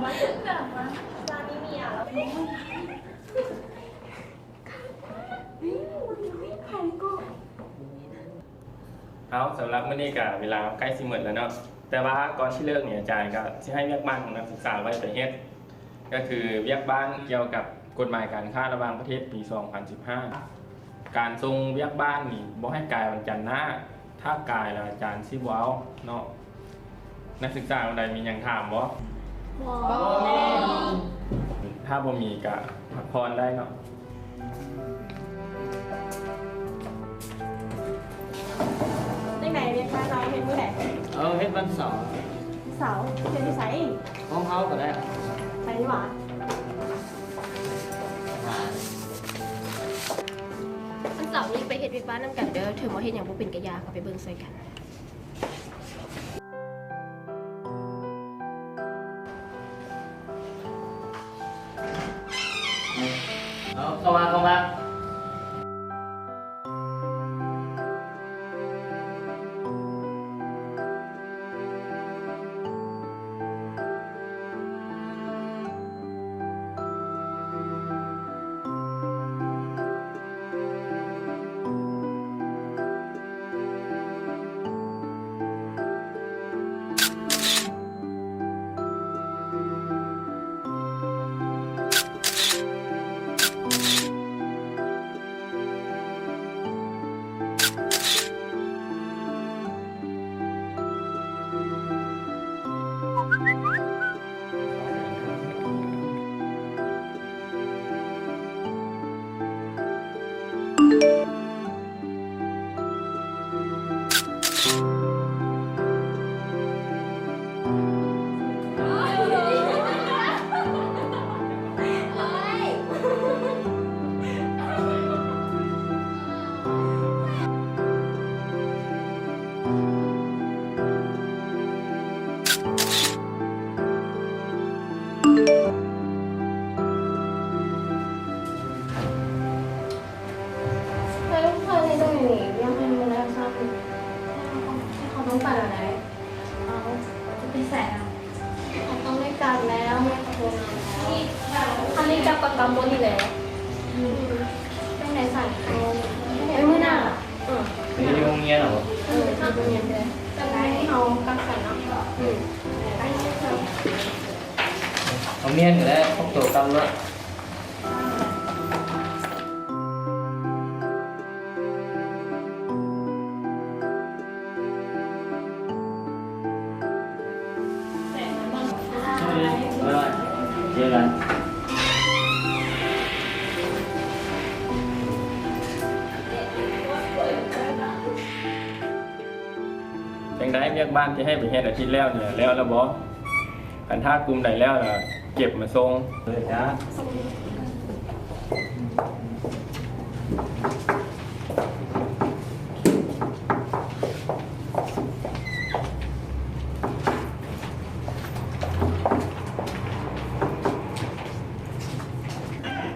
ร้านนี้มีอ่ะแล้วเอาสำหรับมื้อนี้ก็เวลาใกล้สิหมดแล้วเนาะแต่ว่าก่อนที่เลิกเนี่ยอาจารย์ก็สิให้เวียกบ้านของนักศึกษาไว้ไปเฮ็ดก็คือเวียกบ้านเกี่ยวกับกฎหมายการค้าระหว่างประเทศปี 2015 การส่งเวียกบ้านนี่บ่ให้กายวันจันทร์หน้าถ้ากายแล้วอาจารย์สิบ่เอาเนาะนักศึกษาคนใดมีหยังถามบ่ถ้าบ่มีก็พักผ่อนได้เนาะ ได้ไหนเรียกมาเราเห็นมือไหน เฮ็ดวันเสาร์ เสาเห็นที่ใส่ ของเขาก็ได้ ใส่ดีกว่า วันเสาร์นี้ไปเฮ็ดเวียกบ้านนำกันเด้อถือว่าเฮ็ดหยังบ่เป็นกะยาเขาไปเบิ่งใส่กัน เข้ามา เฮ้ยเพิ่นให้ด้วยนี่ยังให้มันแล้วซ้ำเขาต้องการอะไรเอาจะไปแสงเขาต้องได้การแล้วไม่ขอโทษแล้วคันนี้จับประกันบ่นี่แหละจังได๋สั่นเขาไอ้มื้อหน้านี่โรงเรียนเหรอ ทำเรียนเลยจังได๋เอากักกันเนาะไปเฮ็ดเถอะ โรงเรียนก็ได้พวกตัวกำลังเจอกัน จังได้เรียกบ้านที่ให้ไปเฮ็ดอาทิตย์แล้วเนี่ยแล้วบ่คันถ้ากลุ่มใดแล้วล่ะเก็บมาส่ง เลยจ้า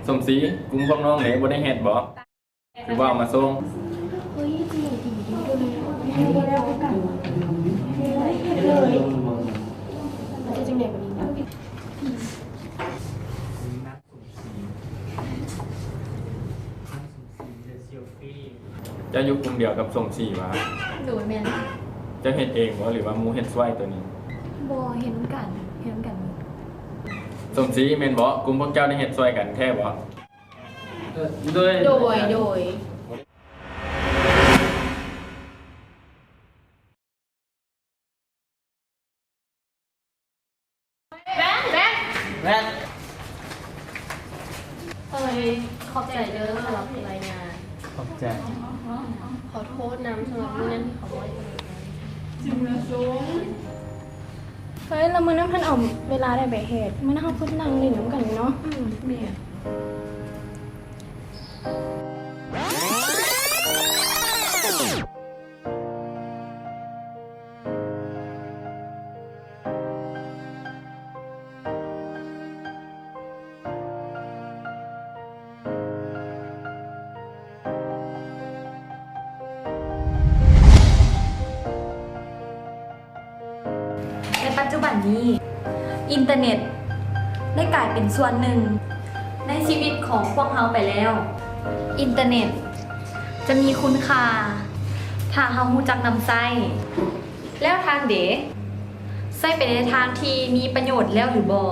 สมศรีกลุ่มพวกน้องไหนบ่ได้เฮ็ดบ่หรือว่าเอามาส่ง เฮ้ยจริงดีเลยให้แล้วกันเลยมันจะจังได๋บ่ดีนะ จะอยู่กลุ่มเดียวกับสมศรีวะ โดยแม่น จะเฮ็ดเองบ่หรือว่าหมู่เฮ็ดช่วยตัวนี้ บ่เห็นกัน สมศรีแม่นบ่กลุ่มพวกเจ้าได้เฮ็ดช่วยกันแท้บ่ โดย โดยแม่ เฮ้ยขอบใจเด้อสำหรับรายงาน ขอบใจ ขอโทษนำสำหรับมื้อนั้นที่เขาบ่ได้ เฮ้ยแล้วมือนั้นพันเอาเวลาได้ไปเหตุมันน่าพูดนั่งเล่นน้ำกันเนาะ แม่ ในปัจจุบันนี้อินเทอร์เน็ต ได้กลายเป็นส่วนหนึ่งในชีวิตของพวกเราไปแล้ว อินเทอร์เน็ต จะมีคุณค่าถ้าเรารู้จักนำใช้แล้วทางเดใช้ไปในทางที่มีประโยชน์แล้วหรือบ่